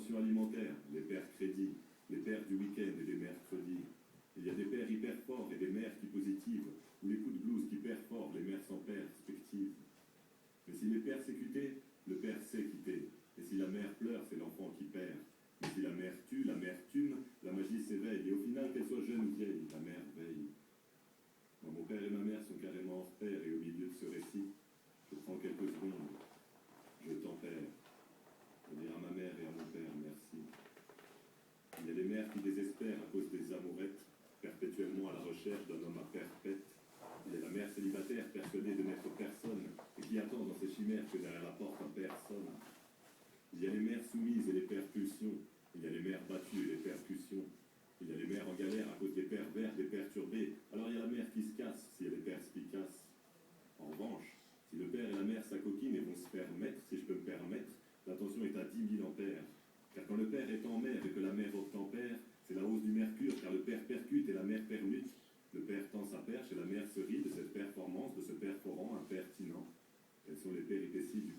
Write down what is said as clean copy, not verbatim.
pensions alimentaires, les pères crédits, les pères du week-end et des mercredis. Il y a des pères hyper forts et des mères qui positivent, ou les coups de blues qui perforent, les mères sans perspective. Mais s'il est persécuté, le père sait quitter. Et si la mère pleure, c'est l'enfant qui perd. Mais si la mère tue, l'amertume, la magie s'éveille. Et au final, qu'elle soit jeune ou vieille, la mère veille. Moi, mon père et ma mère sont carrément hors pair, et au milieu de ce récit, je prends quelques secondes. Je tempère. Pour dire à ma mère et à mon père merci. Il y a des mères qui désespèrent à cause des amourettes, perpétuellement à la recherche d'un homme à perpète. Il y a la mère célibataire persuadée de n'être personne et qui attend dans ses chimères que derrière la porte un personne. Il y a les mères soumises et les pères pulsions. Il y a les mères battues et les percussions. Il y a les mères en galère à cause des pervers, des perturbés. Alors il y a la mère qui se casse si elle est perspicace. En revanche, si le père et la mère s'acoquinent et vont se faire mettre, si je peux me permettre, la tension est à 10 000 ampères. Car quand le père est en mer et que la mère obtempère, c'est la hausse du mercure, car le père percute et la mère permute. Le père tend sa perche et la mère se rit de cette performance, de ce perforant impertinent. Quelles sont les péripéties du